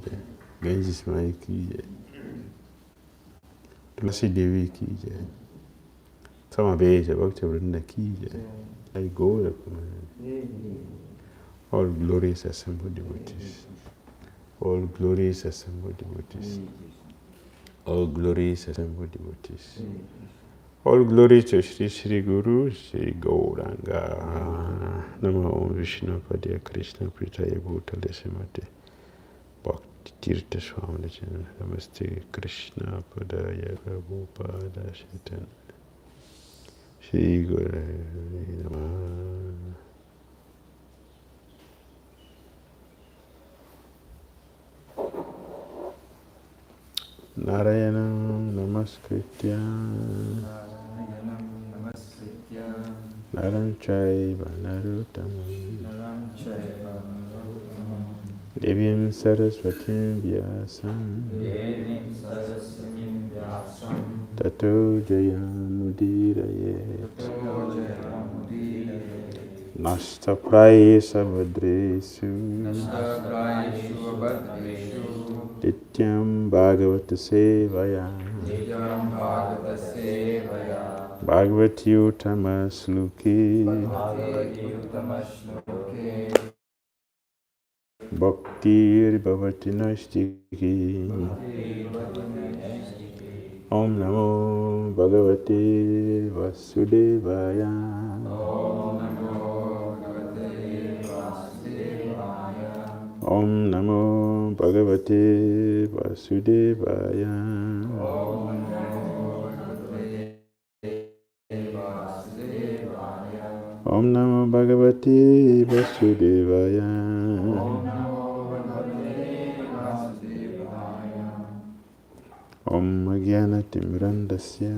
जय, गंजिश माई की जय, तुलसी देवी की जय, समावेश भक्त वृंद की जय, I go all glorious assembled devotees, all glorious assembled devotees, all glorious assembled devotees, all glory to Shri Shri Guru Shri Gauranga. Namo Om Vishnu Padya Krishna Pritaya Bhutale Srimate Bhakti Tirtha Swami Namaste Krishna Padaya Prabhupada Shaitan Shri Guru Namah. Narayanam Namaskritya Naram Chaiva Narottamam Devyam Saraswatim Vyasam Tato Jayamudiraye Nasta Prayesa Vadresu Nityam Bhagavata Sevaya Bhagavati Uttama Sluki Bhaktir Bhavati Nastiki Om Namo Bhagavate Vasudevaya Om Namo Bhagavate Vasudevaya Om Namo Bhagavate Vasudevaya Om Jnanatimrandasya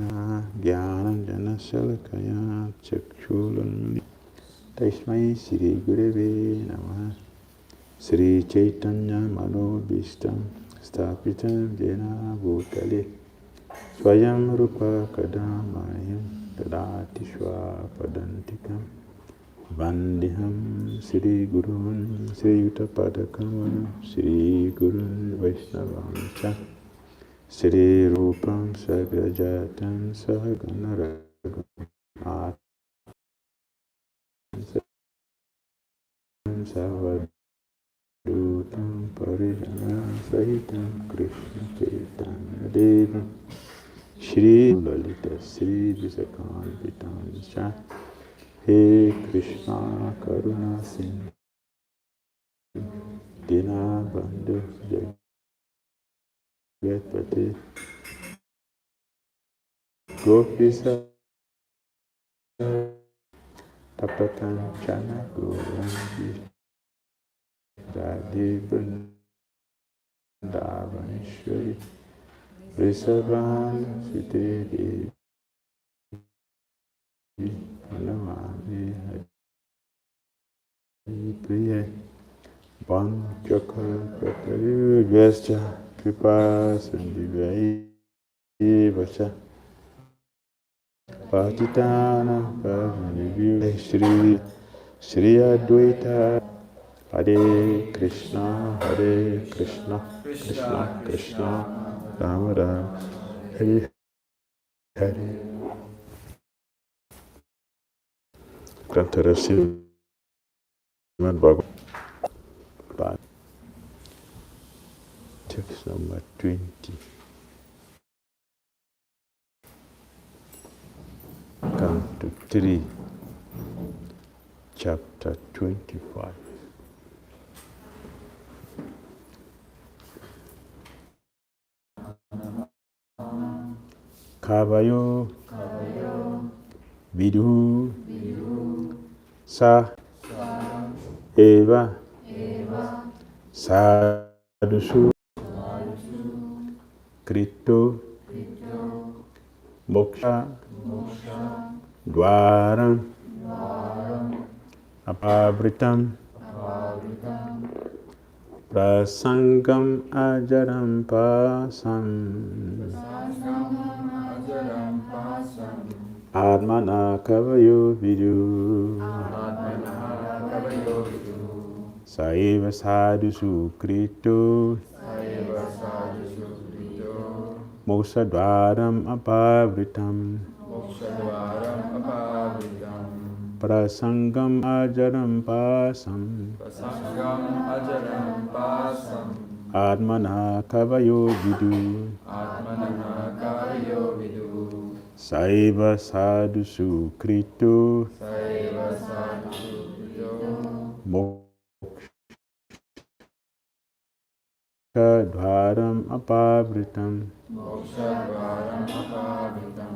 Jnananjana Shalakaya Chakshulunmani Tasmai Shri Gurave Namaha Shri Chaitanya Manobhishtam Stapitam Jena Bhutale Swayam Rupa Kadamayam Tadati Swapadantikam Vandiham Shri Gurun Shri Yuttapadakamanam Shri Gurun Vaishnavamcha Shri Rupam Sagrajatam Sahaganaragam Savadutam Parijana Sahitam Krishna Chaitanya Devam Shri Lalita Shri Visakanvitam Cha He Krishna Karuna Sindhu Dina Bandhu Jagatpate Gopisa Tapatan Chana Gorangi Radhe Vrindavaneshwari Vrisabhan Sute Devi Namami Hari Priya Vanchakal Pratarivascha Kripa Sandivai Vacha Patitana Pavanivyu Shri Advaita Hare Krishna Krishna Krishna Rama Rama Hare Hare Grantara Srimad Bhagavatam Text number 20 Canto 3 Chapter 25 Kavayo Vidhu Sa Eva Sadhusu Krito Moksha Dwaram Apavritam Prasangam Ajaram Pasam Atmana Kavayo Vidu Saiva Sadhusu Krito Mokshadvaram apavritam. Mokshadvaram apavritam. Prasangam ajaram pasam. Prasangam ajaram pasam. Atmana kavayo vidu. Atmanana kavayo vidu. Saiva sadhusu krito. Saiva sadhu vido. Mokshadvaram apavritam. Mokshadvaram apavritam.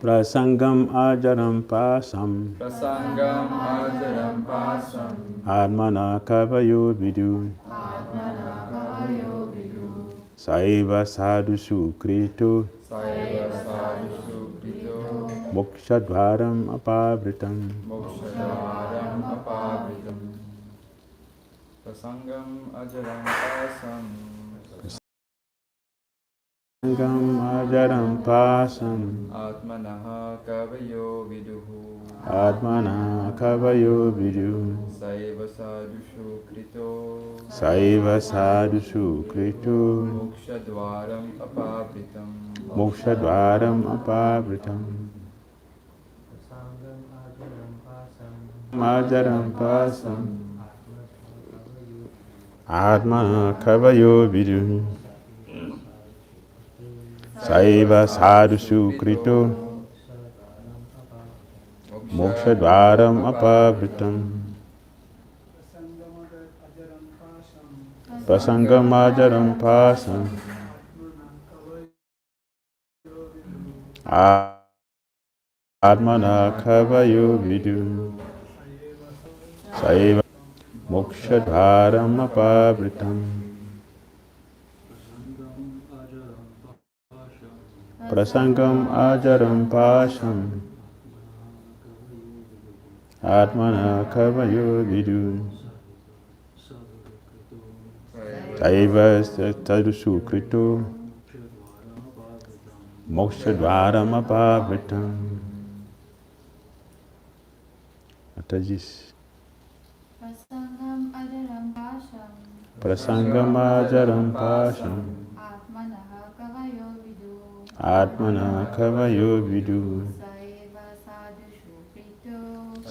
Prasangam ajaram pasam. Prasangam ajaram pasam. Atmana kavayo vidu. Atmana kavayo vidu. Saiva sadhusu krito. Saiva sadhu vido. Mokshadvaram apavritam. Mokshadvaram apavritam. Prasangam ajaram pasam. Prasangam ajaram pasam. Atmanaha kavayo viduhu. Atmana kavayo vidu. Saiva sadhushu krito. Saiva sadhusu krito. Mokshadvaram apavritam. Mokshadvaram apavritam. Ajaram pasam. Atmana kavayo vidu. Saiva sadhusu krito. Mokshadvaram apavritam. Prasangam ajaram pasam. Atmana kavayo vidu. Saiva mokshadvaram apavritam. Prasangam ajaram pasam. Atmana kavayo vidu. Saiva sadhusu krito. Mokshadvaram apavritam. Atajis. Prasangam ajaram pasam. Prasangam ajaram pasam. Atmanaha kavayo vidu. Atmana kavayo vidu. Saiva sadhushu krito.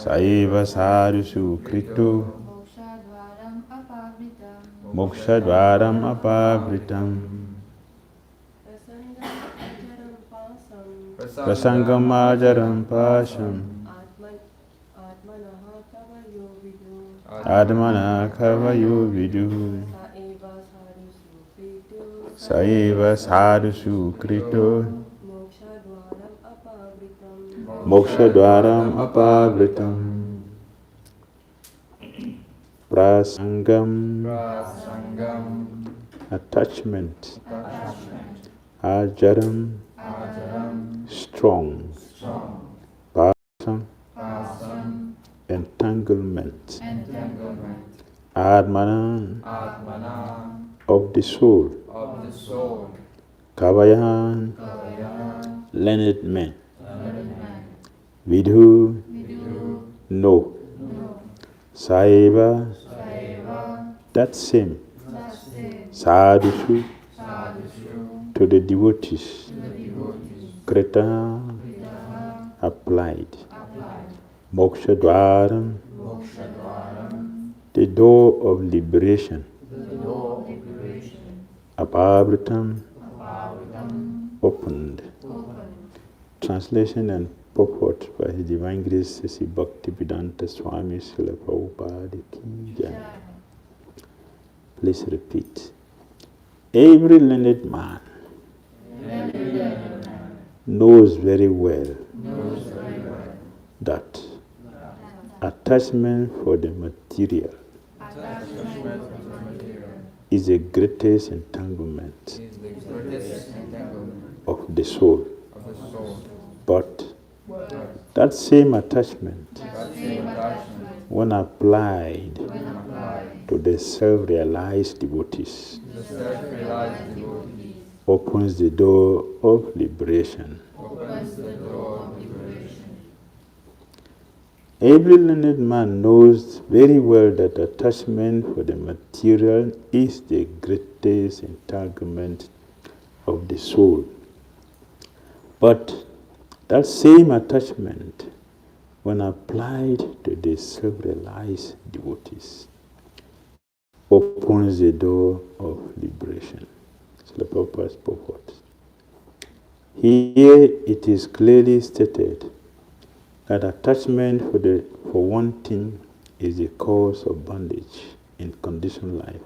Saiva sadhusu krito. Mokshadvaram apavritam. Mokshadvaram apavritam. Prasangam ajaram pasam. Atmana kavayo vidu. Saiva sadhusu krito. Mokshadvaram apavritam. Prasangam. Prasangam. Attachment. Ajaram. Strong. Pasam. Entanglement. Atmana. Of the soul. Kavayan. Learned men. Vidhu. No. Saiva. That same. Sadhusu. To the devotees. Krita. Applied. Mokshadvaram. The door of liberation. Apavritam. Opened. Translation and purport by His Divine Grace Sri Bhakti Swami Srila Prabhupada Ki Jai. Please repeat. Every learned man knows very well that attachment for the material is the greatest entanglement of the soul. But that same attachment, when applied to the self-realized devotees, opens the door of liberation. Every learned man knows very well that attachment for the material is the greatest entanglement of the soul. But that same attachment, when applied to the self-realized devotees, opens the door of liberation. So the purpose purport. Here it is clearly stated that attachment for one thing is the cause of bondage in conditioned life.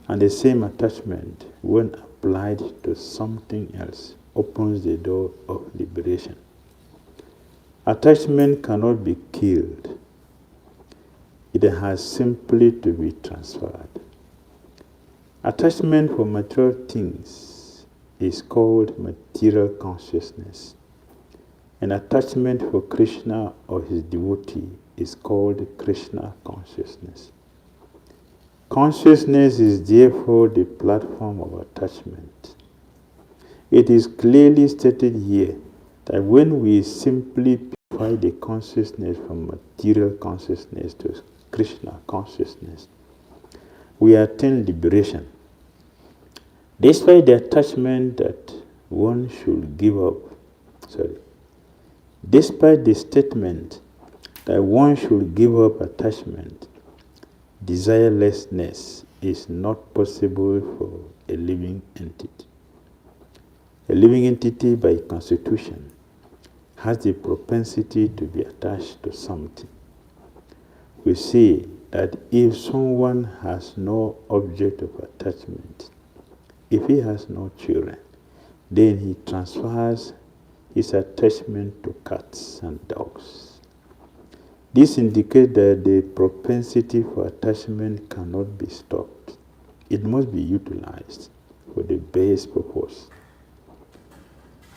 And the same attachment, when applied to something else, opens the door of liberation. Attachment cannot be killed. It has simply to be transferred. Attachment for material things is called material consciousness. And attachment for Krishna or his devotee is called Krishna consciousness. Consciousness is therefore the platform of attachment. It is clearly stated here that when we simply purify the consciousness from material consciousness to Krishna consciousness, we attain liberation. Despite the attachment that one should give up, despite the statement that one should give up attachment, desirelessness is not possible for a living entity. A living entity by constitution has the propensity to be attached to something. We say that if someone has no object of attachment, if he has no children, then he transfers his attachment to cats and dogs. This indicates that the propensity for attachment cannot be stopped. It must be utilized for the base purpose.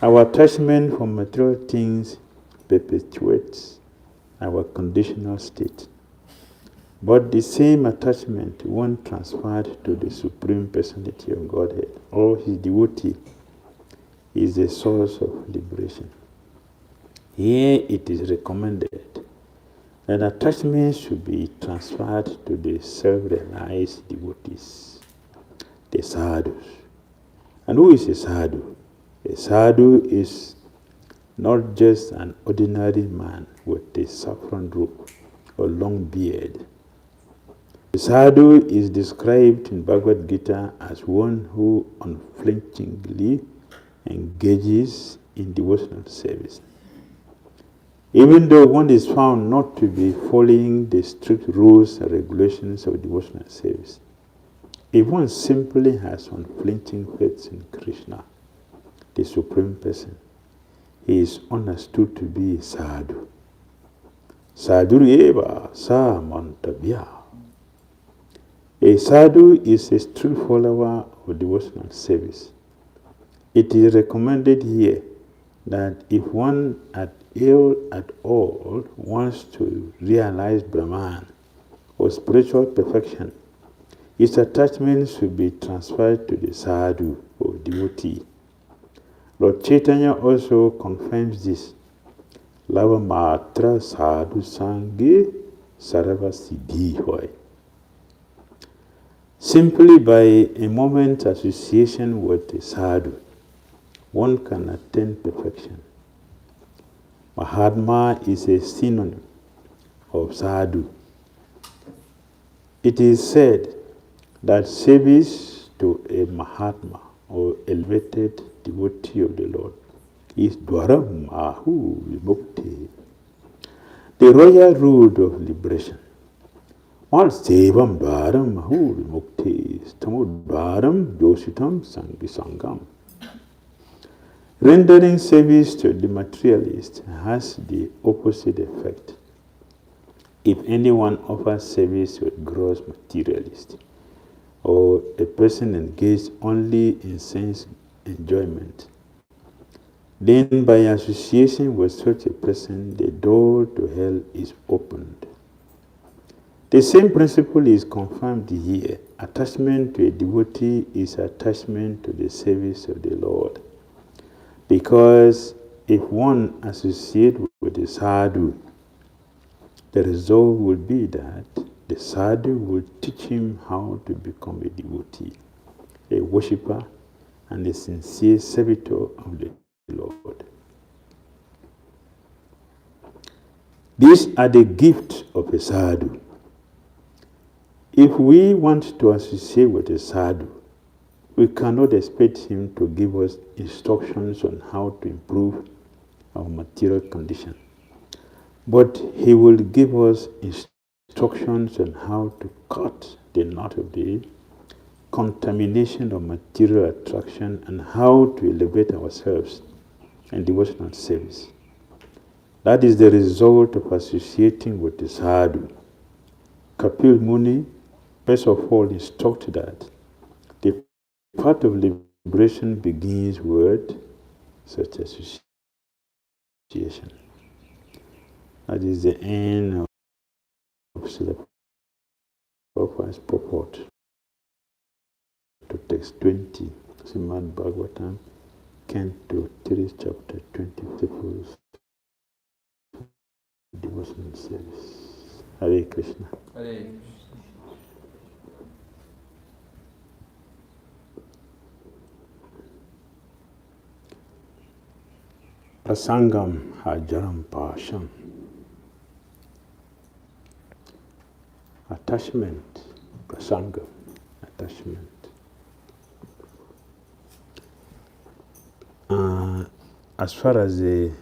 Our attachment for material things perpetuates our conditional state. But the same attachment, when transferred to the Supreme Personality of Godhead or his devotee, is the source of liberation. Here it is recommended that attachment should be transferred to the self-realized devotees, the sadhus. And who is a sadhu? A sadhu is not just an ordinary man with a saffron robe or long beard. The sadhu is described in Bhagavad Gita as one who unflinchingly engages in devotional service. Even though one is found not to be following the strict rules and regulations of devotional service, if one simply has unflinching faith in Krishna, the Supreme Person, he is understood to be a sadhu. Sadhu eva sa mantavya. A sadhu is a strict follower of devotional service. It is recommended here that if one at all wants to realize Brahman or spiritual perfection, his attachment should be transferred to the sadhu or devotee. Lord Chaitanya also confirms this. Lava matra sadhu sange sarava siddhi hoy. Simply by a moment's association with a sadhu, one can attain perfection. Mahatma is a synonym of sadhu. It is said that service to a Mahatma or elevated devotee of the Lord is Dwaram Ahu Vimukti, the royal road of liberation. All Sevam Dwaram Ahu Vimukti, Stamo Dwaram Jositam Sangisangam. Rendering service to the materialist has the opposite effect. If anyone offers service to a gross materialist, or a person engaged only in sense enjoyment, then by association with such a person, the door to hell is opened. The same principle is confirmed here. Attachment to a devotee is attachment to the service of the Lord. Because if one associates with a sadhu, the result will be that the sadhu will teach him how to become a devotee, a worshipper, and a sincere servitor of the Lord. These are the gifts of a sadhu. If we want to associate with a sadhu, we cannot expect him to give us instructions on how to improve our material condition. But he will give us instructions on how to cut the knot of the contamination of material attraction and how to elevate ourselves in devotional service. That is the result of associating with the sadhu. Kapil Muni, first of all, instructed that the path of liberation begins with such association. That is the end of Srila Prabhupada's purport to text 20, Srimad Bhagavatam, Canto 3, Chapter 20, Principles Devotional Service. Hare Krishna. Hare Krishna. Prasangam hajaram pasham. Attachment, prasangam, attachment. As far as the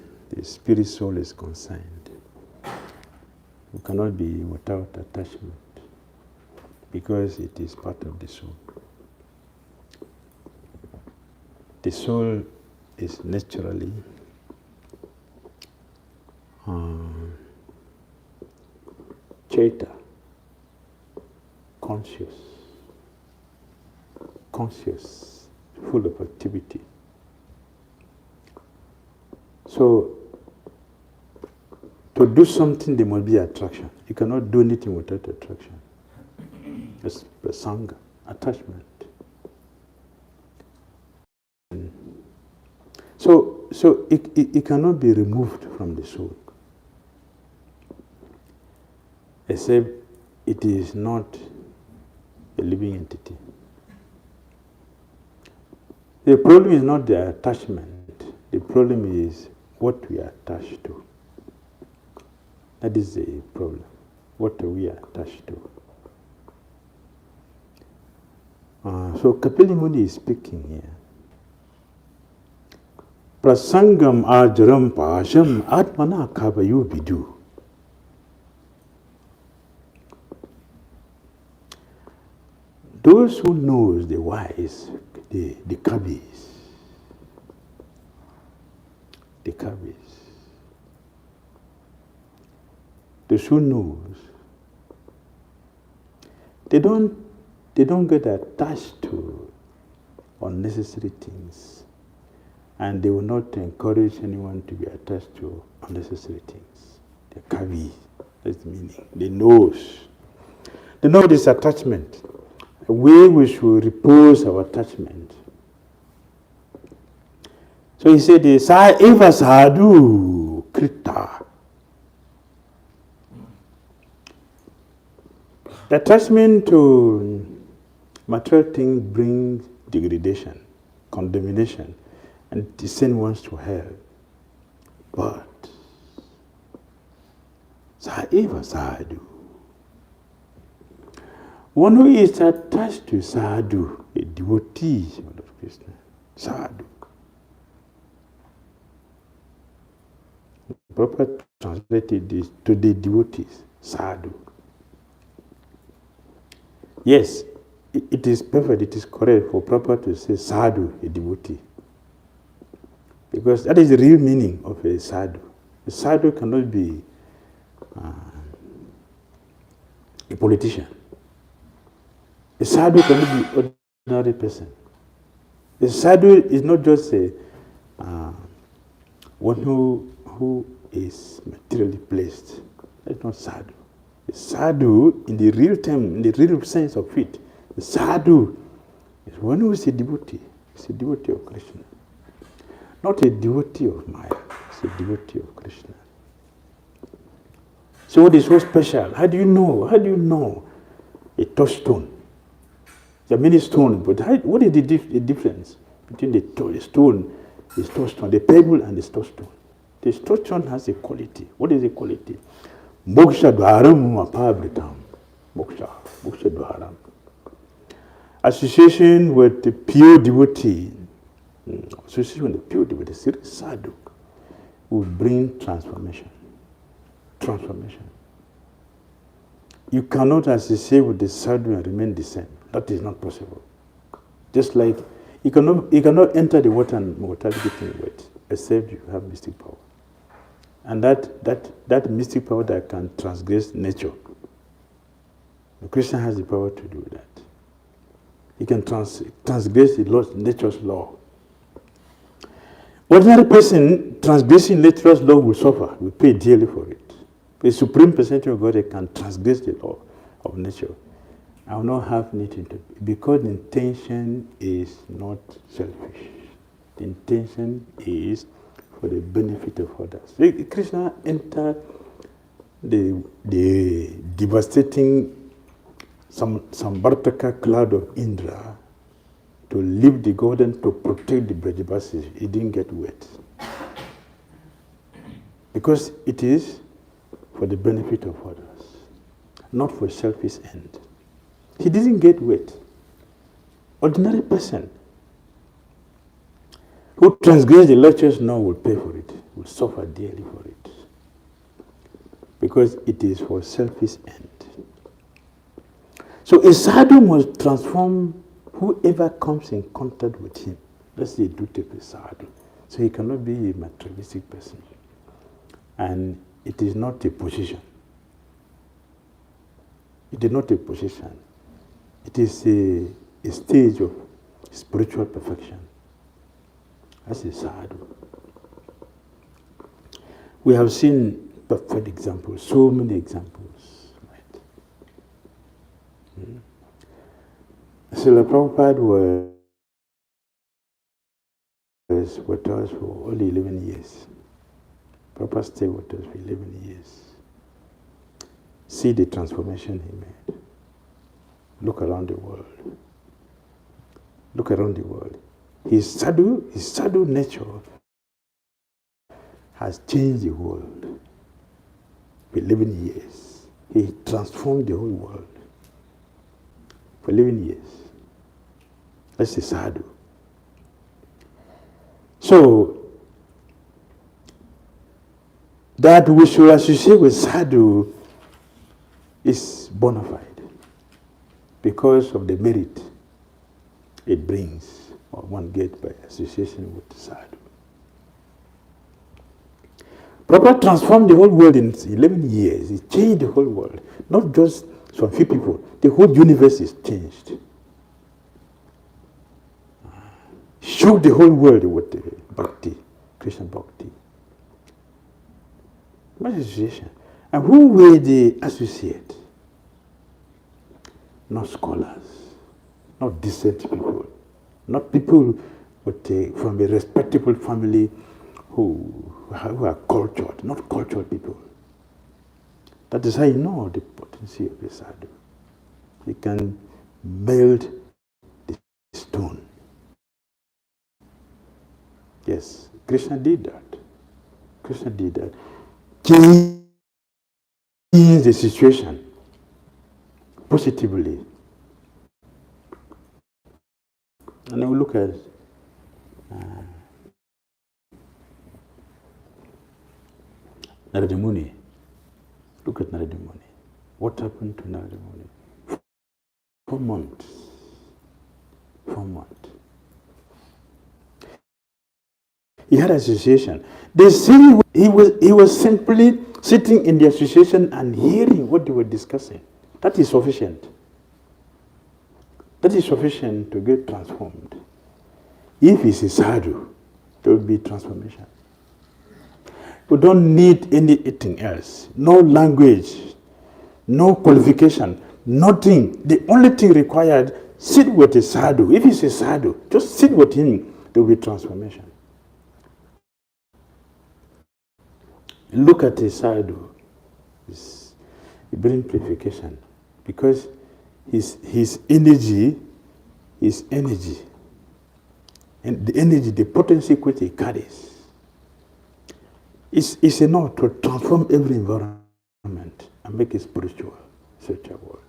spirit soul is concerned, we cannot be without attachment because it is part of the soul. The soul is naturally Chaita, conscious, full of activity. So, to do something, there must be attraction. You cannot do anything without attraction. It's prasanga, attachment. So it cannot be removed from the soul, except it is not a living entity. The problem is not the attachment. The problem is what we are attached to. That is the problem. What are we attached to? So Kapil Muni is speaking here. Prasangam ajaram pasham atmana kavayu vidu. Those who knows the wise, the kavis, those who knows, they don't get attached to unnecessary things. And they will not encourage anyone to be attached to unnecessary things. The kavi, that's the meaning. They know this attachment. The way we should repose our attachment. So he said, Eva sadhu krita. The attachment to material things brings degradation, condemnation, and descend ones to hell. But Eva sadhu. One who is attached to sadhu, a devotee of Krishna, sadhu. Prabhupada translated this to the devotees, sadhu. Yes, it is perfect, it is correct for Prabhupada to say sadhu, a devotee. Because that is the real meaning of a sadhu. A sadhu cannot be a politician. A sadhu cannot be an ordinary person. A sadhu is not just a one who is materially placed. That's not sadhu. A sadhu, in the real term, in the real sense of it, the sadhu is one who is a devotee. It's a devotee of Krishna. Not a devotee of Maya. It's a devotee of Krishna. So what is so special? How do you know? How do you know a touchstone? There are many stones, but what is the difference between the stone is touchstone, the pebble and the touchstone. The touchstone has a quality. What is the quality? Moksha dwaram apabritam. Moksha dwaram. Association with the pure devotee, association with the pure devotee, serious sadhu, will bring transformation. Transformation. You cannot associate with the sadhu and remain the same. That is not possible. Just like you cannot enter the water and mortality getting wet, except you have mystic power. And that mystic power that can transgress nature. The Christian has the power to do that. He can transgress nature's law. Ordinary person transgressing nature's law will suffer, will pay dearly for it. The supreme personality of God can transgress the law of nature. I will not have anything to do, because the intention is not selfish. The intention is for the benefit of others. Krishna entered the devastating Sambartaka cloud of Indra to leave the garden to protect the Brajabasis. He didn't get wet. Because it is for the benefit of others, not for selfish end. He didn't get wet. Ordinary person who transgress the lectures now will pay for it, will suffer dearly for it. Because it is for selfish end. So a sadhu must transform whoever comes in contact with him. That's the duty of a sadhu. So he cannot be a materialistic person. And it is not a position. It is not a position. It is a stage of spiritual perfection. That's a sadhu. We have seen perfect examples, so many examples. Srila Prabhupada was with us for only 11 years. Prabhupada stayed with us for 11 years. See the transformation he made. Look around the world. Look around the world. His sadhu nature has changed the world. For 11 years, he transformed the whole world. For 11 years. That's a sadhu. So, that we should associate with sadhu is bona fide because of the merit it brings, or one gets by association with sadhu. Prabhupada transformed the whole world in 11 years. He changed the whole world, not just some few people. The whole universe is changed. Shook the whole world with Bhakti, Krishna Bhakti. What association? And who were the associate? Not scholars, not decent people, not people from a respectable family who are cultured, not cultured people. That is how you know the potency of a sadhu. He can melt the stone. Yes, Krishna did that. Krishna did that. Change the situation positively. And then we look at Narada Muni. Look at Narada Muni. What happened to Narada Muni? 4 months. 4 months. He had association. They say he was simply sitting in the association and hearing what they were discussing. That is sufficient. That is sufficient to get transformed. If he's a sadhu, there will be transformation. We don't need anything else. No language, no qualification, nothing. The only thing required, sit with a sadhu. If he's a sadhu, just sit with him, there will be transformation. Look at a sadhu. It brings purification because his energy and the energy, the potency which he carries is enough to transform every environment and make it spiritual, such a world.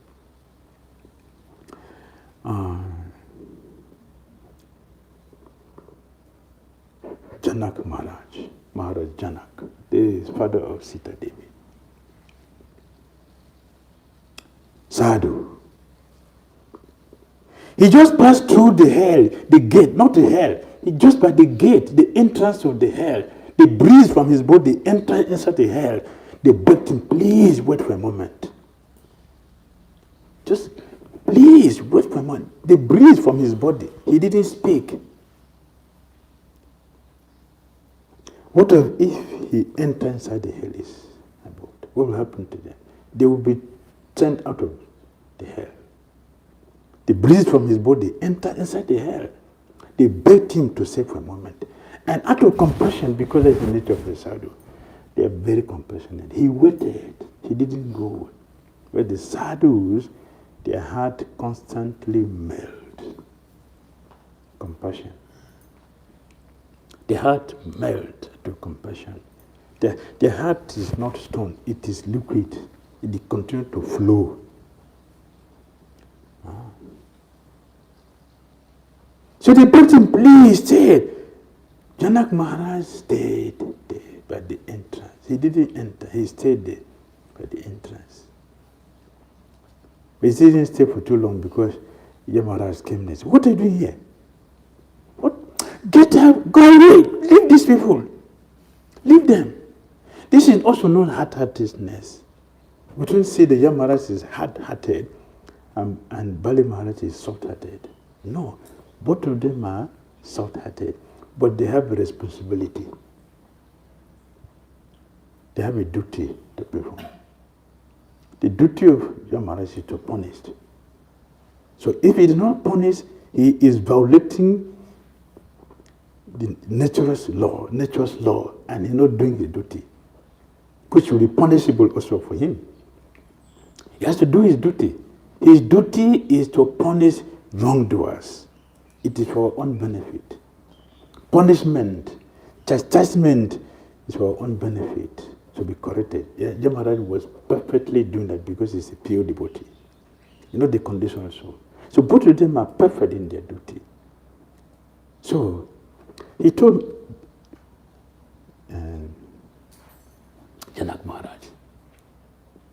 Janak Maharaj Janak, the father of Sita Devi. Sadhu. He just passed through the hell, the gate, not the hell. He just by the gate, the entrance of the hell. The breeze from his body entered inside the hell. They begged him, please wait for a moment. Just please wait for a moment. The breeze from his body, he didn't speak. What if he entered inside the hellish abode? What will happen to them? They will be sent out of the hell. The breeze from his body entered inside the hell. They begged him to stay for a moment. And out of compassion, because of the nature of the sadhu, they are very compassionate. He waited. He didn't go. But the sadhus, their heart constantly melted. Compassion. The heart melts to compassion. The heart is not stone, it is liquid. It continues to flow. So they begged him, please stay. Janak Maharaj stayed there by the entrance. He didn't enter, he stayed there by the entrance. But he didn't stay for too long because Maharaj came and said, what are you doing here? What? Get out, go away, leave these people. Leave them. This is also known as hard-heartedness. We don't say the Maharaj is hard-hearted and Bali Maharaj is soft-hearted. No, both of them are soft-hearted, but they have a responsibility. They have a duty to perform. The duty of Maharaj is to punish. So if he is not punished, he is violating the nature's law, and he's not doing the duty, which will be punishable also for him. He has to do his duty. His duty is to punish wrongdoers. It is for our own benefit. Punishment, chastisement is for our own benefit, to be corrected. Maharaj was perfectly doing that because he's a pure devotee. You know the condition also. So both of them are perfect in their duty. So he told Janak Maharaj,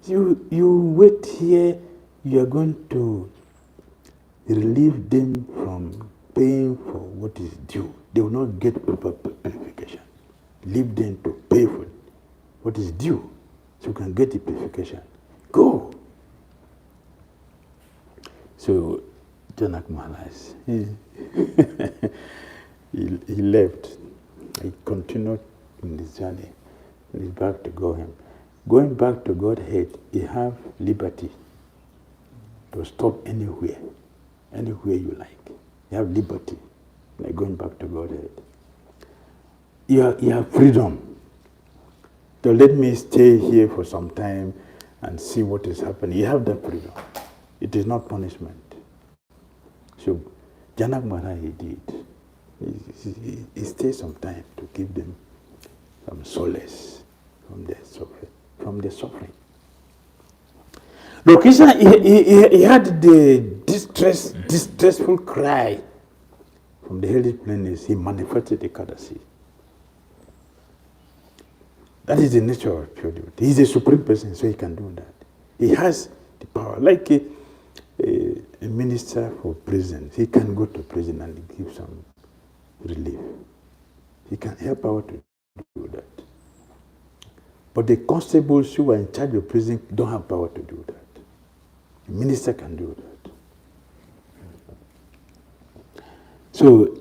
you wait here, you are going to relieve them from paying for what is due. They will not get proper purification. Leave them to pay for what is due, so you can get the purification. Go. So Janak Maharaj, he left. He continued in his journey. He's back to Godhead. Going back to Godhead, he have liberty to stop anywhere you like. You have liberty, like going back to Godhead. You have freedom. To let me stay here for some time and see what is happening. You have that freedom. It is not punishment. So Janak Maharaj, he did. He stayed some time to give them some solace from their suffering. Lord Krishna, he had the distressful cry from the hellish plains. He manifested the Kadasi. That is the nature of pure devotee. He is a supreme person, so he can do that. He has the power. Like a minister for prison, he can go to prison and give some relief. He can help out to do that. But the constables who are in charge of prison don't have power to do that. The minister can do that. So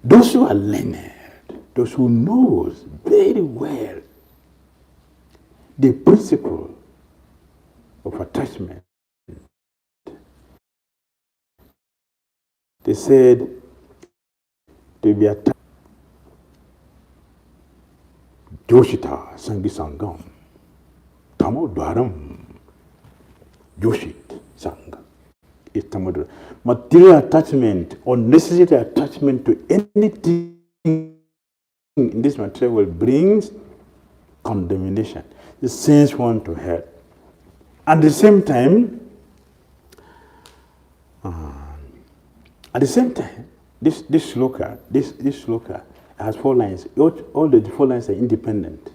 those who are learned, those who knows very well the principle of attachment, they said to be attached. Joshita Sangi Sangam Tamo Dwaram Joshit Sangha. is Damodara. Material attachment or necessary attachment to anything in this material world brings condemnation. It sends one to hell. At the same time, this sloka has 4 lines. All the 4 lines are independent.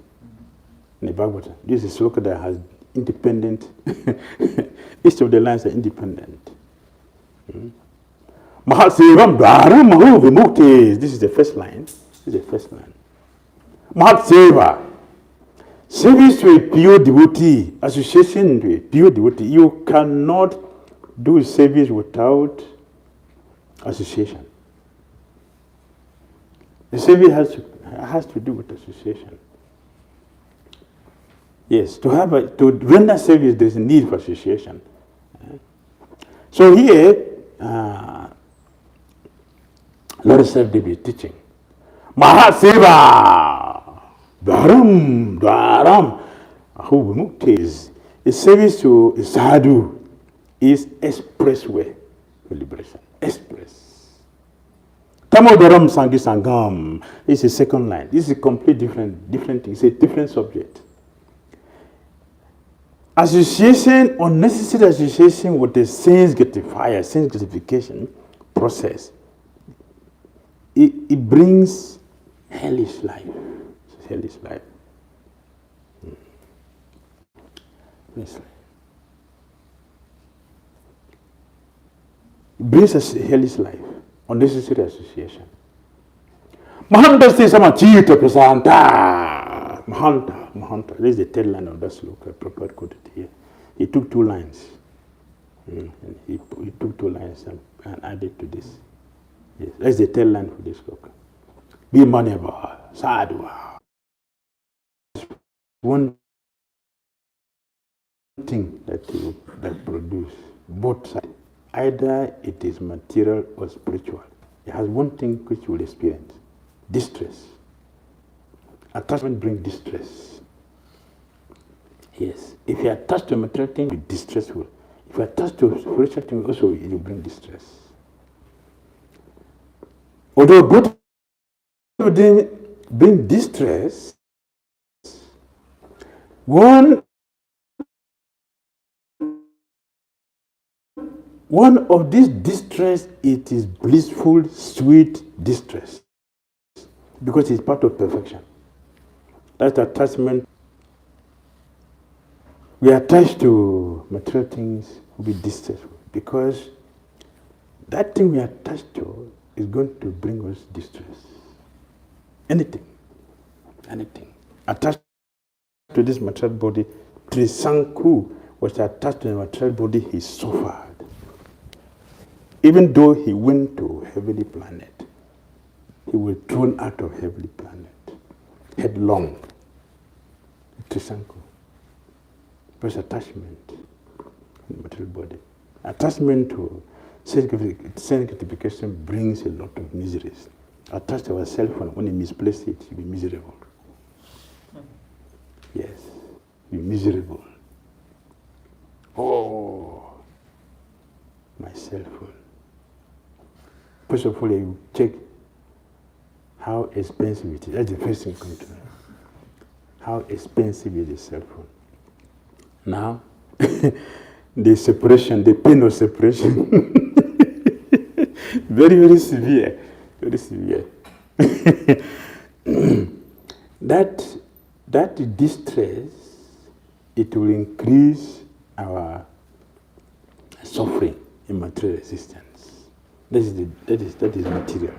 In the Bhagavatam, this is a sloka that has independent. Each of the lines are independent. Mahatsevam Dhara Mahu Vimukti. This is the first line. Mahatseva. Service to a pure devotee, association to a pure devotee. You cannot do service without association. The service has to do with association. Yes, to render service, there is a need for association. So here, Lord Self-Dev is teaching. Mahaseva, Dharam, Ahuvamukti is a service to a sadhu is express way for liberation. Express. Tamodaram Sangi Sangam is the second line. This is a completely different thing. It's a different subject. Association, unnecessary association with the sense gratifier, sense gratification process, it brings hellish life. Hellish life. Hellish life. It brings us hellish life, unnecessary association. Mahanta says, Samachita Prasanta. Mahanta. This is the third line of that sloka. Prabhupada quoted here. He took 2 lines. He took 2 lines and added to this. Yes, that's the third line for this sloka. Be maneva, sadhua. One thing that produce both sides. Either it is material or spiritual. It has one thing which you will experience. Distress. Attachment brings distress. Yes. If you are attached to a material thing, it will be distressful. If you are attached to a spiritual thing, also it will bring distress. Although both of them bring distress, one of these distress, it is blissful, sweet distress. Because it's part of perfection. That attachment, we are attached to material things will be distressful. Because that thing we are attached to is going to bring us distress. Anything. Attached to this material body, Trisanku was attached to the material body, he suffered. Even though he went to heavenly planet, he was thrown out of heavenly planet, headlong. Trisanku. Because attachment in the material body. Attachment to sense gratification brings a lot of miseries. Attached to our cell phone, when you misplace it, you'll be miserable. Yes, you'll be miserable. Oh, my cell phone. First of all, you check how expensive it is. That's the first thing come to mind. How expensive is the cell phone? Now, the separation, the pain of separation, very, very severe. Very severe. that distress, it will increase our suffering in material existence. That is material.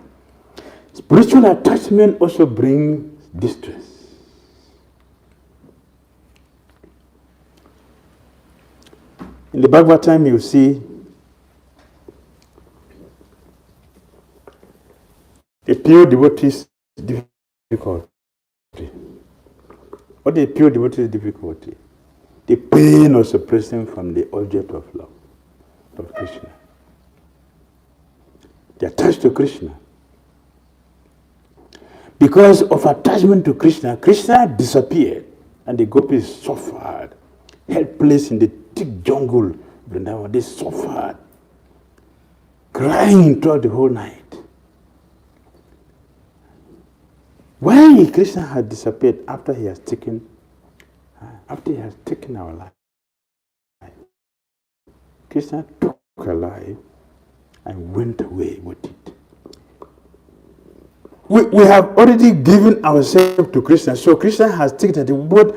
Spiritual attachment also brings distress. In the Bhagavatam, you see a pure devotee's difficulty. What is a pure devotee's difficulty? The pain of separation from the object of love, of Krishna. They are attached to Krishna. Because of attachment to Krishna, Krishna disappeared and the gopis suffered, helpless in the thick jungle. They suffered. crying throughout the whole night. When Krishna had disappeared after he has taken our life, Krishna took our life and went away with it. We have already given ourselves to Krishna, so Krishna has taken it. But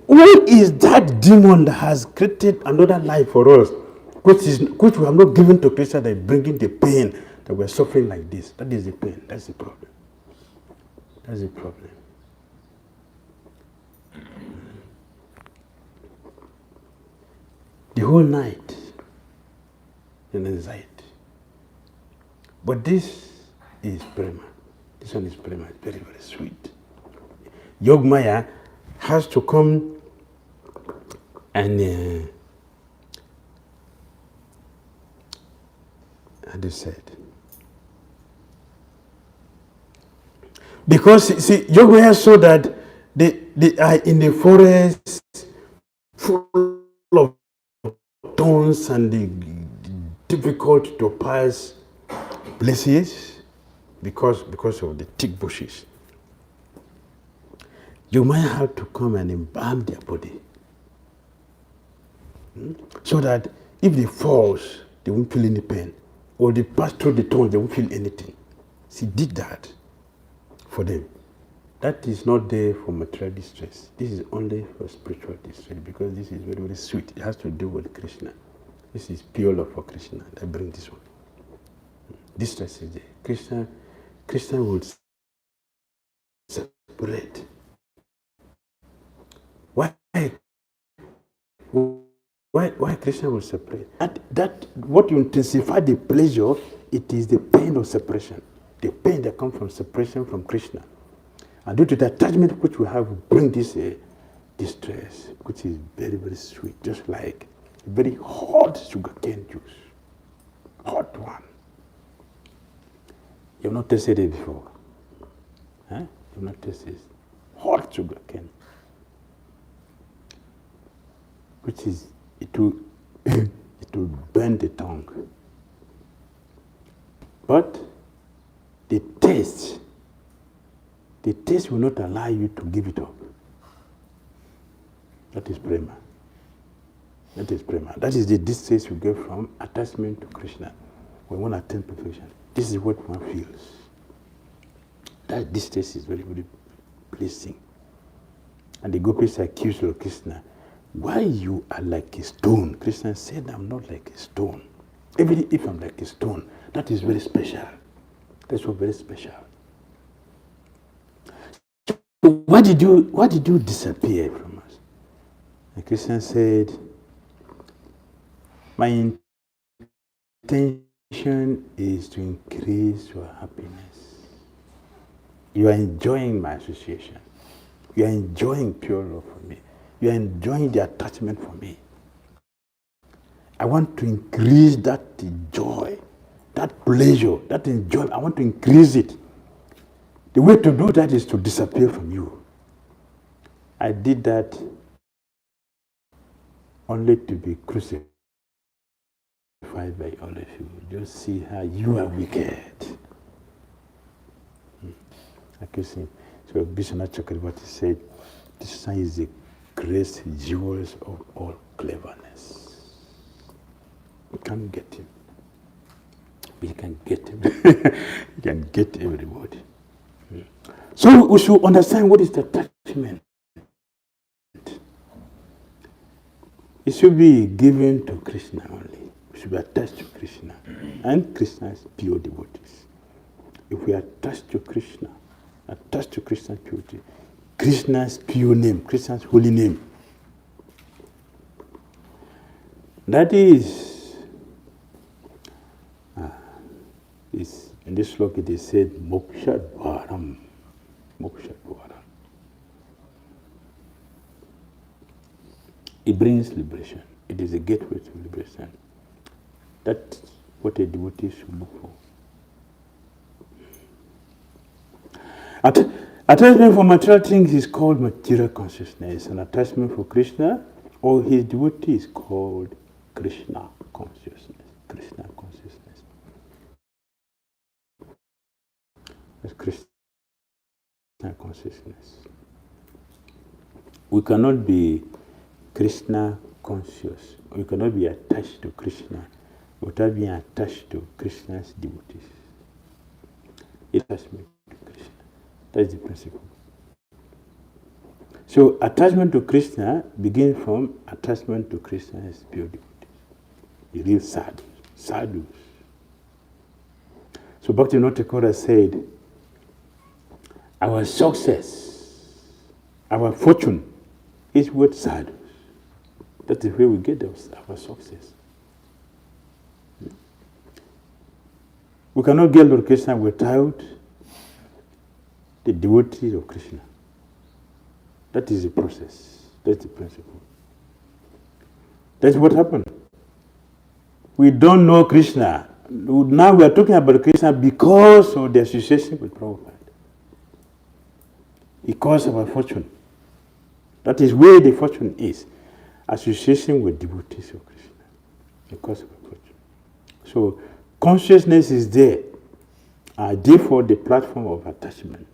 what is that demon that has created another life for us, which we have not given to Krishna, that is bringing the pain that we're suffering like this? That is the pain. That's the problem. That's the problem. The whole night in anxiety. But this is prema. This one is prema. It's very, very sweet. Yogmaya has to come and how do you say it? Because see, Yogmaya saw that they are in the forest full of thorns and the difficult to pass places because of the thick bushes. Yogmaya had to come and embalm their body. So that if they fall, they won't feel any pain. Or they pass through the thorns, they won't feel anything. She did that for them. That is not there for material distress. This is only for spiritual distress, because this is very, very sweet. It has to do with Krishna. This is pure love for Krishna that brings this one. Distress is there. Krishna would separate. Why Krishna will separate? That what you intensify the pleasure, it is the pain of separation. The pain that comes from separation from Krishna. And due to the attachment which we have, we bring this distress, which is very, very sweet, just like a very hot sugarcane juice. Hot one. You've not tasted it before. Huh? You've not tasted it. Hot sugarcane. Which is, it will burn the tongue. But the taste will not allow you to give it up. That is prema. That is prema. That is the distress you get from attachment to Krishna. When one attains perfection, this is what one feels. That distress is very, very pleasing. And the gopis accused Lord Krishna, why you are like a stone? Krishna said, I'm not like a stone. Even if I'm like a stone, that is very special. That's what very special. So why did you disappear from us? And Krishna said, my intention is to increase your happiness. You are enjoying my association. You are enjoying pure love for me. You are enjoying the attachment for me. I want to increase that joy, that pleasure, that enjoyment. I want to increase it. The way to do that is to disappear from you. I did that only to be crucified by all of you. Just see how you are wicked. Like you see, so Bishana Chakravarti said, this son is the greatest jewels of all cleverness. You can't get him. But you can get him. You can get everybody. So we should understand what is the attachment. It should be given to Krishna only. We should be attached to Krishna. And Krishna's pure devotees. If we are attached to Krishna's purity, Krishna's pure name, Krishna's holy name. That is in this sloka it is said, Moksha Dwaram. Moksha Dwaram. It brings liberation. It is a gateway to liberation. That's what a devotee should look for. Attachment for material things is called material consciousness, and attachment for Krishna or his devotee is called Krishna consciousness. Krishna consciousness. as Krishna consciousness. We cannot be Krishna conscious. We cannot be attached to Krishna without being attached to Krishna's devotees. Attachment to Krishna. That's the principle. So attachment to Krishna begins from attachment to Krishna's pure devotees. The real sadhus. So Bhaktivinoda Thakur said, our success, our fortune is with sadhus. That is where we get our success. We cannot get Lord Krishna without the devotees of Krishna. That is the process. That's the principle. That's what happened. We don't know Krishna. Now we are talking about Krishna because of the association with Prabhupada. Because of our fortune. That is where the fortune is. Association with devotees of Krishna. Because of our fortune. So consciousness is there. Therefore the platform of attachment.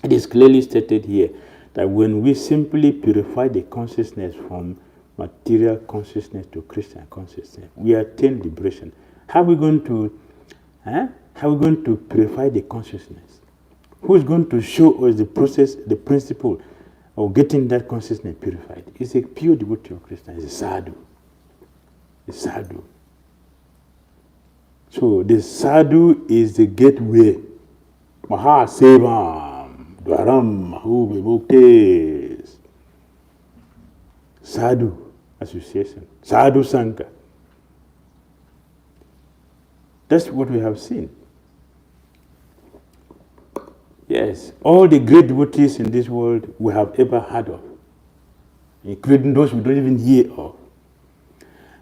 It is clearly stated here that when we simply purify the consciousness from material consciousness to Krishna consciousness, we attain liberation. How are we going to purify the consciousness? Who is going to show us the process, the principle of getting that consciousness purified? It's a pure devotee of Krishna. It's a sadhu. A sadhu. So the sadhu is the gateway. Maha Sevam, Dwaram, Mahu Vibhuktes. Sadhu association. Sadhu Sangha. That's what we have seen. Yes, all the great devotees in this world we have ever heard of, including those we don't even hear of.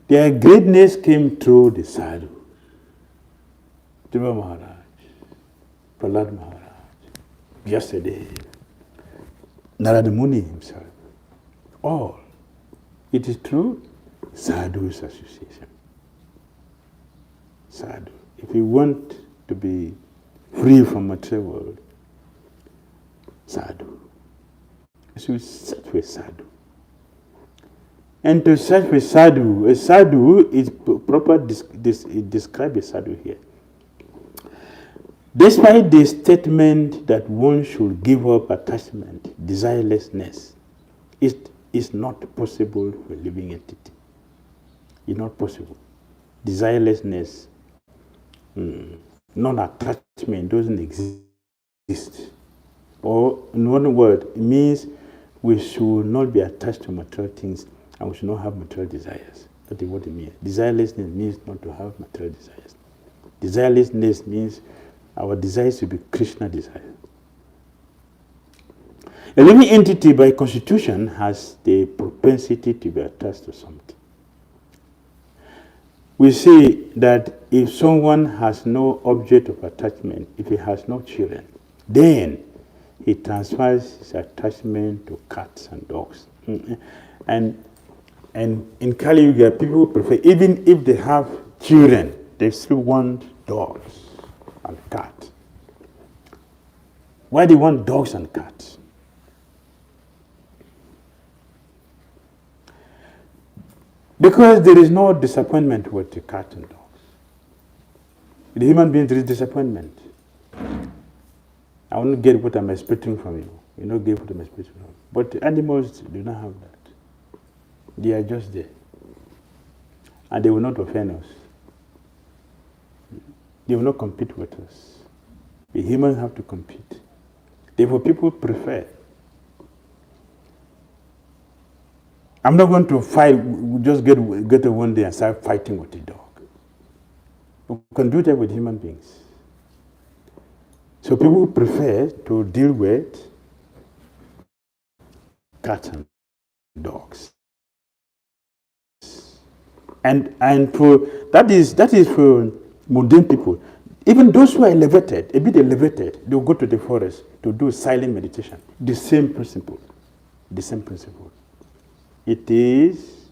Their greatness came through the sadhu. Dhira Maharaj, Prahlad Maharaj, Vyasadeva, Narada Muni himself. All. It is through sadhu's association. Sadhu. If you want to be free from material world, sadhu. So search for sadhu. And to search for sadhu, a sadhu is proper, describe a sadhu here. Despite the statement that one should give up attachment, desirelessness, it is not possible for a living entity. It's not possible. Desirelessness, non-attachment doesn't exist. Or in one word, it means we should not be attached to material things and we should not have material desires. That is what it means. Desirelessness means not to have material desires. Desirelessness means our desires should be Krishna desire. A living entity by constitution has the propensity to be attached to something. We see that if someone has no object of attachment, if he has no children, then he transfers his attachment to cats and dogs. And in Kali Yuga, people prefer, even if they have children, they still want dogs and cats. Why do you want dogs and cats? Because there is no disappointment with the cat and dogs. The human being, there is disappointment. I want to get what I'm expecting from you. You don't get what I'm expecting from you. But the animals do not have that. They are just there. And they will not offend us. They will not compete with us. The humans have to compete. Therefore, people prefer. I'm not going to fight, just get up one day and start fighting with the dog. We can do that with human beings. So people prefer to deal with cats and dogs. And for that is for mundane people. Even those who are elevated, a bit elevated, they'll go to the forest to do silent meditation. The same principle. The same principle. It is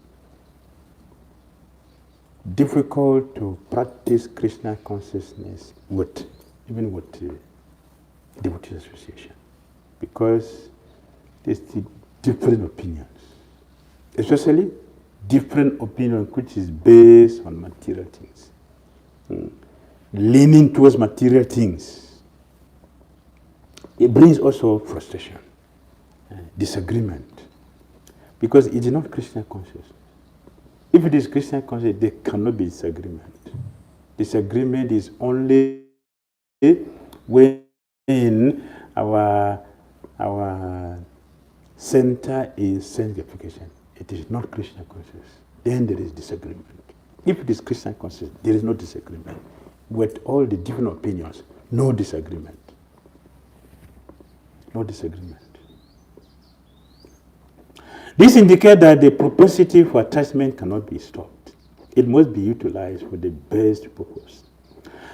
difficult to practice Krishna consciousness even with Devotee Association, because there's the different opinions, especially different opinion which is based on material things, leaning towards material things. It brings also frustration, disagreement, because it is not Krishna consciousness. If it is Krishna consciousness, there cannot be disagreement. Disagreement is only when our center is sanctification. It is not Krishna consciousness. Then there is disagreement. If it is Krishna consciousness, there is no disagreement. With all the different opinions, no disagreement. No disagreement. This indicates that the propensity for attachment cannot be stopped. It must be utilized for the best purpose.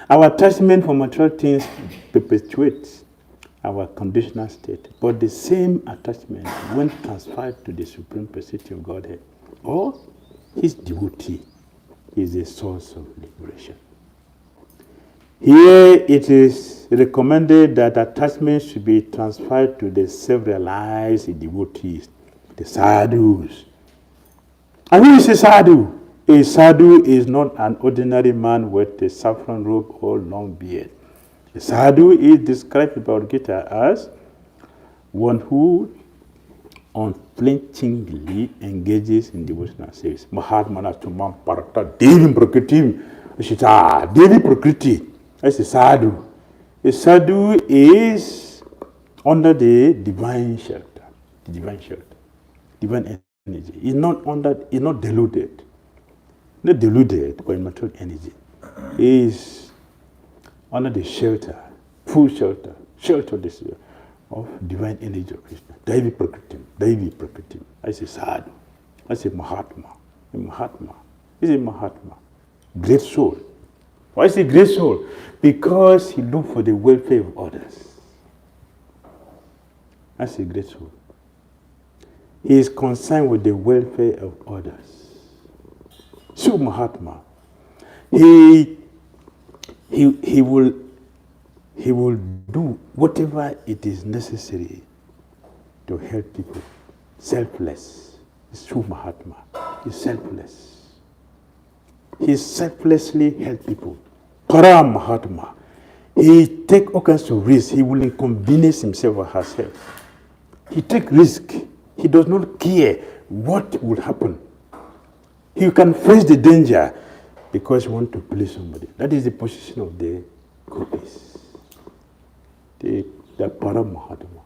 Our attachment for material things perpetuates our conditional state, but the same attachment, when transferred to the Supreme Personality of Godhead or His devotee, is a source of liberation. Here it is recommended that attachment should be transferred to the self-realized devotees, the sadhus. And who is a sadhu? A sadhu is not an ordinary man with a saffron robe or long beard. A sadhu is described in Bhagavad Gita as one who unflinchingly engages in devotional service. Mahatmana tumam parata devim prakritim shita devi prakriti. That's a sadhu. A sadhu is under the divine shelter. The divine shelter. Divine energy. Is not deluded. Not deluded by material energy. Is under the shelter, full shelter this of divine energy of Krishna. Devi Prakritim. I say sadhu. I say Mahatma. A Mahatma. Is a Mahatma. Great soul. Why is he great soul? Because he looks for the welfare of others. That's a great soul. He is concerned with the welfare of others. So Mahatma, he will do whatever it is necessary to help people. Selfless. It's true Mahatma. He's selfless. He selflessly helps people. Para Mahatma. He takes all kinds of risks. He will inconvenience himself or herself. He takes risk. He does not care what will happen. He can face the danger because he wants to please somebody. That is the position of the gopis. The Para Mahatma.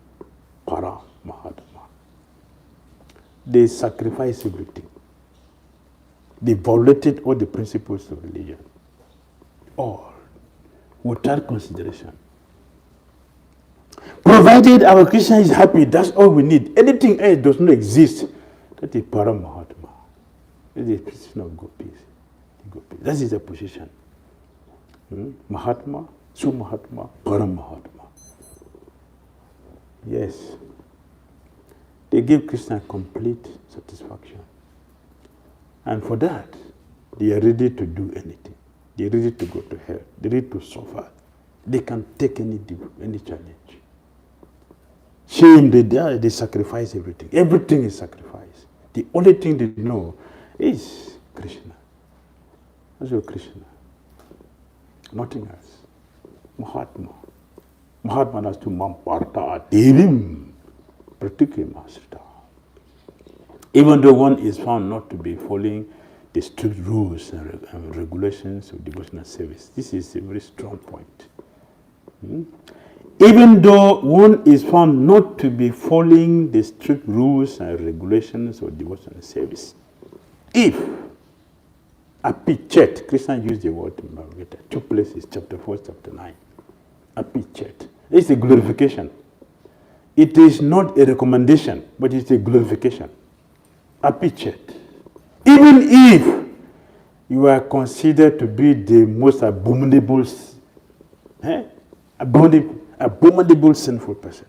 Para Mahatma. They sacrifice everything. They violated all the principles of religion. All. Without consideration. Provided our Krishna is happy, that's all we need. Anything else does not exist. That is Para Mahatma. That is the position of gopis. That is the position. Mahatma, Sumahatma, Para Mahatma. Yes. They give Krishna complete satisfaction. And for that, they are ready to do anything. They are ready to go to hell. They are ready to suffer. They can take any challenge. Shame, they sacrifice everything. Everything is sacrificed. The only thing they know is Krishna. That's your Krishna. Nothing else. Mahatma. Mahatma has to mamparta devim pratikrimasrita. Even though one is found not to be following the strict rules and regulations of devotional service. This is a very strong point. Even though one is found not to be following the strict rules and regulations of devotional service, if apichet, Krishna used the word in Bhagavad Gita, 2 places, chapter 4, chapter 9. Apichet. It's a glorification. It is not a recommendation, but it's a glorification. Apichet. Even if you are considered to be the most abominable sinful person,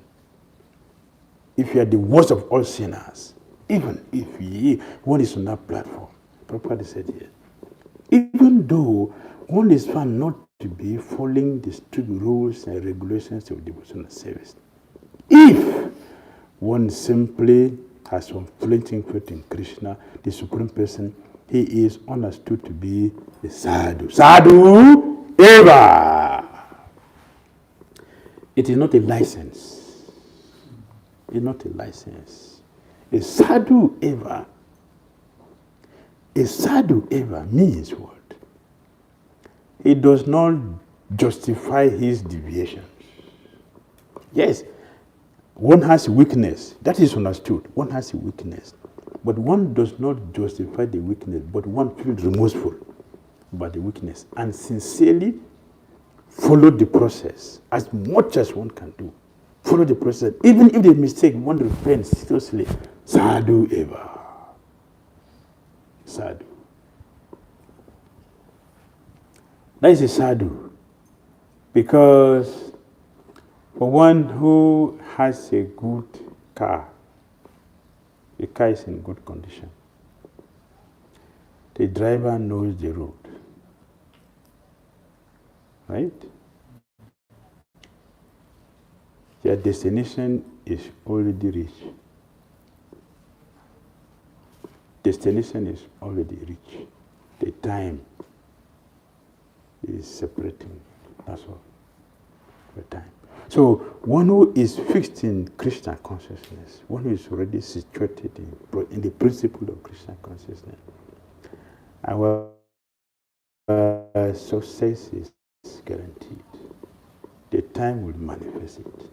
if you are the worst of all sinners, even if one is on that platform, Prabhupada said here, even though one is found not to be following the strict rules and regulations of devotional service. If one simply has unflinching faith in Krishna, the Supreme Person, he is understood to be a sadhu. Sadhu eva. It is not a license. It's not a license. A sadhu eva. A sadhu eva means what? It does not justify his deviations. Yes, one has weakness. That is understood. One has a weakness. But one does not justify the weakness, but one feels remorseful about the weakness and sincerely follow the process as much as one can do. Follow the process. Even if the mistake, one repents seriously. Sadhu eva. Sadhu. That is a sadhu. Because for one who has a good car, the car is in good condition. The driver knows the road. Right? Their destination is already reached. Destination is already reached. The time is separating. That's all. The time. So one who is fixed in Krishna consciousness, one who is already situated in the principle of Krishna consciousness, our success is guaranteed. The time will manifest it.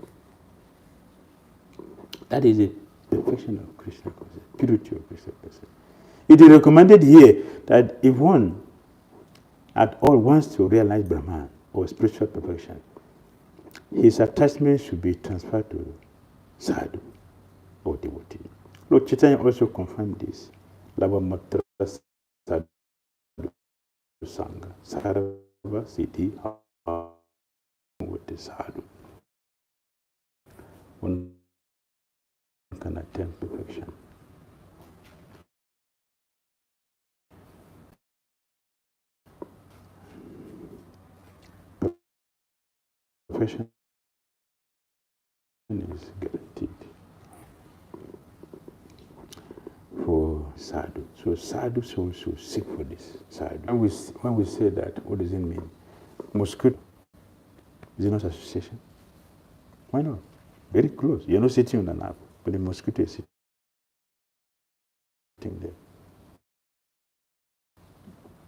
That is a perfection of Krishna consciousness, purity of Krishna consciousness. It is recommended here that if one at all wants to realize Brahman or spiritual perfection, his attachment should be transferred to sadhu or devotee. Lord Chaitanya also confirmed this. Lavamatra sadhu sangha. Sarva siddhi with the sadhu. One can attain perfection. Perfection is guaranteed for sadhu. So sadhus also seek for this sadhu. When we say that, what does it mean? Mosquito is it not association? Why not? Very close. You're not sitting on an apple, but the mosquito is sitting there.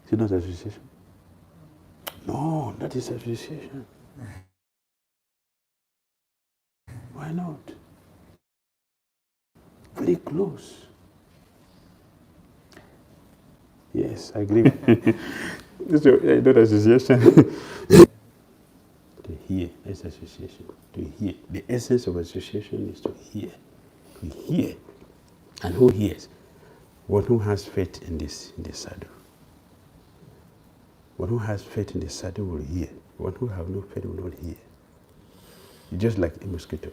Is it not association? No, that is association. Why not? Very close. Yes, I agree. So, not association. To hear, that's association. To hear. The essence of association is to hear. To hear. And who hears? One who has faith in this sadhu. One who has faith in the sadhu will hear. One who has no faith will not hear. Just like a mosquito.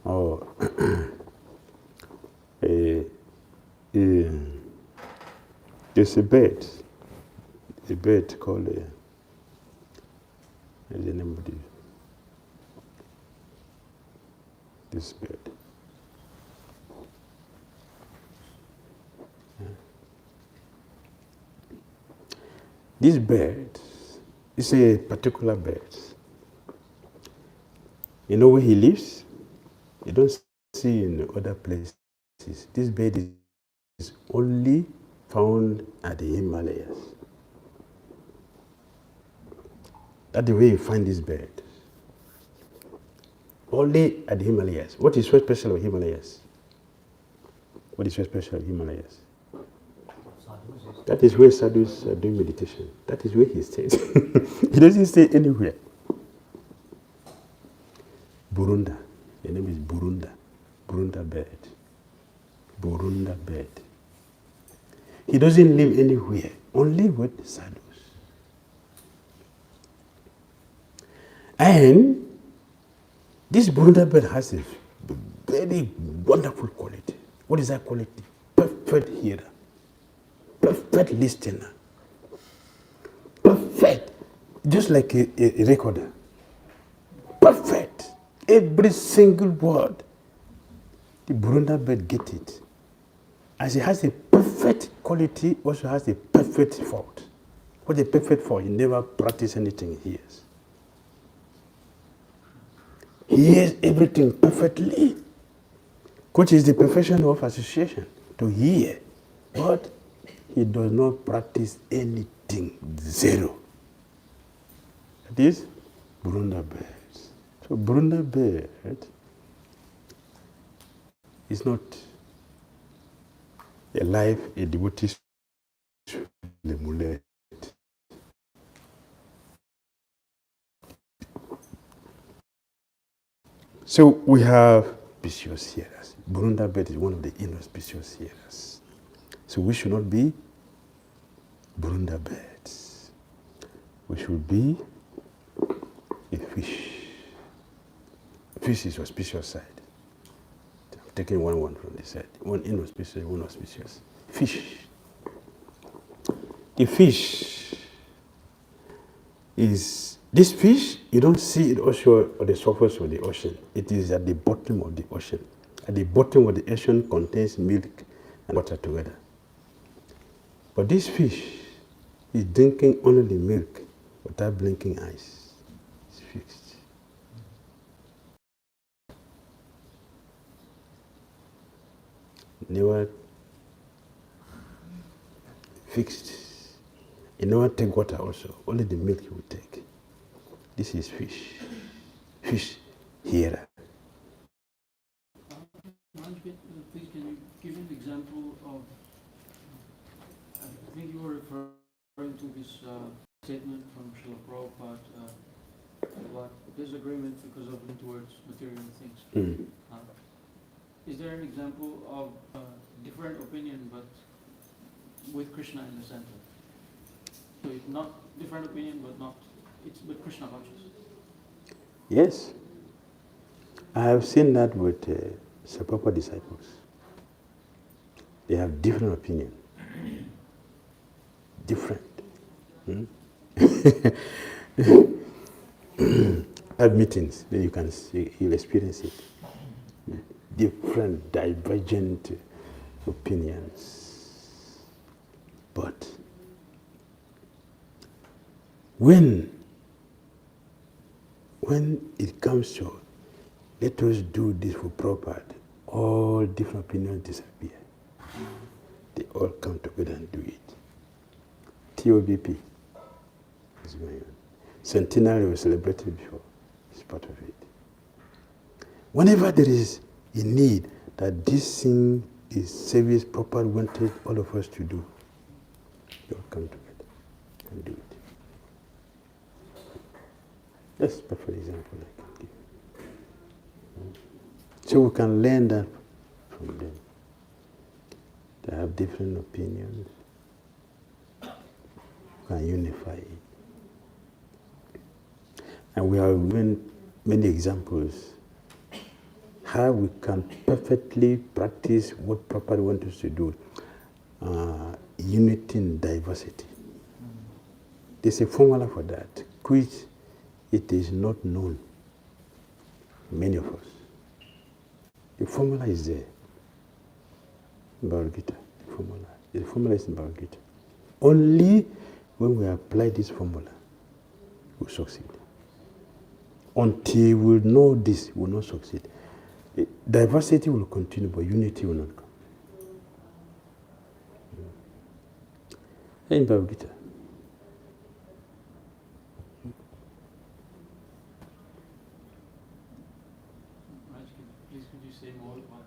Or there's a bird called what's the name of this bird? This bird is a particular bird. You know where he lives? You don't see in other places. This bird is only found at the Himalayas. That's the way you find this bird. Only at the Himalayas. What is so special about Himalayas? What is so special about Himalayas? That is where sadhus are doing meditation. That is where he stays. He doesn't stay anywhere. Burunda. The name is Burunda. Burunda bird. Burunda bird. He doesn't live anywhere, only with sadhus. And this Burunda bird has a very wonderful quality. What is that quality? Perfect hearer. Perfect listener. just like a recorder. Perfect. Every single word. The Burunda bird get it. As it has a perfect quality, also has a perfect fault. What a perfect fault? He never practice anything he hears. He hears everything perfectly, which is the perfection of association, to hear. But he does not practice anything, zero. That is Burunda bird. So Burunda bird is not a life a devotee should emulate. So we have auspicious hearers. Burunda bird is one of the inauspicious hearers. So we should not be Burunda birds. We should be a fish. Fish is auspicious side. I'm taking one from this side. One inauspicious, one auspicious. Fish. The fish is, this fish, you don't see it also on the surface of the ocean. It is at the bottom of the ocean. At the bottom of the ocean contains milk and water together. But this fish is drinking only the milk without blinking eyes. It's fixed. Never fixed. It never take water also. Only the milk you will take. This is fish. Fish here. Please, can you give an example of, I think you were referring to this statement from Srila Prabhupada about disagreement because of leaning towards material things. Is there an example of different opinion but with Krishna in the center? So it's not different opinion but not, it's with Krishna conscious. Yes. I have seen that with Prabhupada disciples. They have different opinion. Different. Have meetings, then you can see, you'll experience it. Different, divergent opinions. But when it comes to let us do this for Prabhupada, all different opinions disappear. They all come together and do it. TOBP is going on. Centenary was celebrated before. It's part of it. Whenever there is a need that this thing is service Prabhupada wanted all of us to do, they all come together and do it. That's a perfect example I can give. So we can learn that from them. They have different opinions. We can unify it. And we have many examples how we can perfectly practice what Prabhupada wants us to do. Unity in diversity. There's a formula for that, which it is not known. Many of us. The formula is there. In Bhagavad Gita. The formula is in Bhagavad Gita. Only when we apply this formula, we succeed. Until we know this, we will not succeed. Diversity will continue, but unity will not come. In Bhagavad Gita. Please could you say more about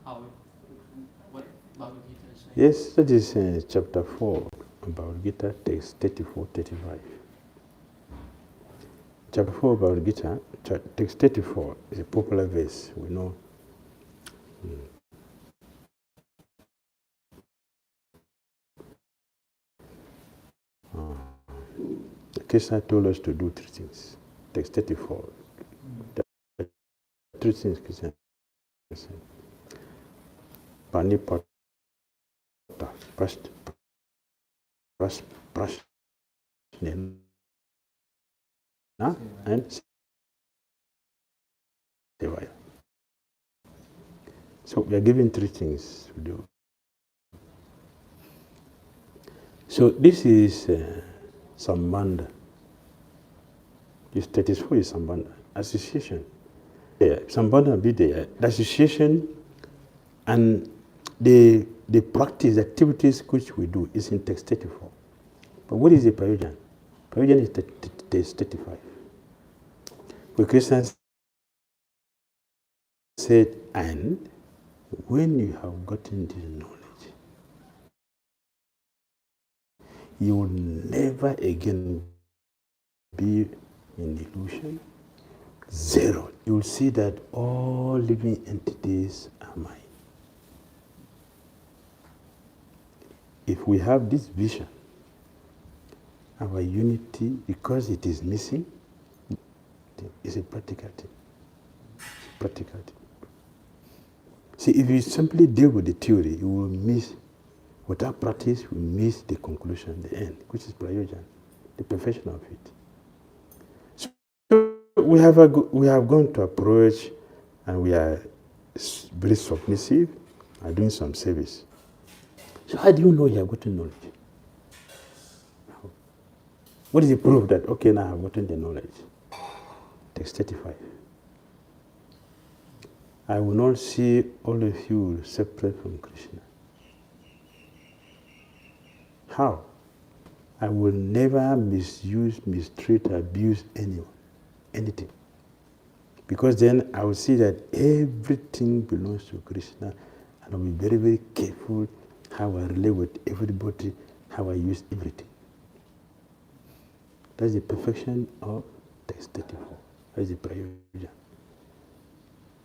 how what Bhagavad Gita is saying? Yes, that is chapter 4 of Bhagavad Gita, text 34-35. Chapter 4 of Bhagavad Gita, text 34 is a popular verse, we know. Krishna told us to do 3 things. Text 34. 3 things Krishna said. Panipata, prashnena and Sevaya. So we are given three things to do. So this is Sambandha. The status 4 is Sambandha. Association. Yeah, Sambandha be the association, and the practice, the activities which we do is in text 34. But what is the Prayojan? Prayojan is text 35. Where Christians said, and when you have gotten this knowledge, you will never again be in illusion. Zero. You will see that all living entities are mine. If we have this vision, our unity, because it is missing, is a practical thing. Practical thing. See, if you simply deal with the theory, you will miss, without practice, you will miss the conclusion, the end, which is Prayojan, the perfection of it. So we have gone to approach, and we are very submissive, and doing some service. So how do you know you have gotten knowledge? What is the proof that, okay, now I have gotten the knowledge? Text 35. I will not see all of you separate from Krishna. How? I will never misuse, mistreat, abuse anyone, anything. Because then I will see that everything belongs to Krishna, and I'll be very, very careful how I relate with everybody, how I use everything. That's the perfection of text 34. That's the Prayojan.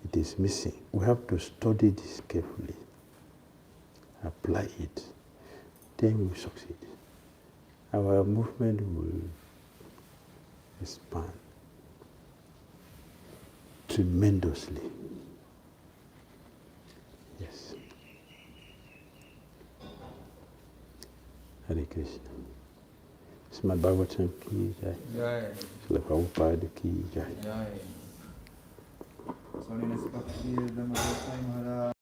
It is missing. We have to study this carefully, apply it, then we will succeed. Our movement will expand tremendously. Yes. Hare Krishna. Srimad Bhagavatam ki jai. Jai. Srila Prabhupada ki jai. Jai. Holiness Bhakti Damodara Maharaj.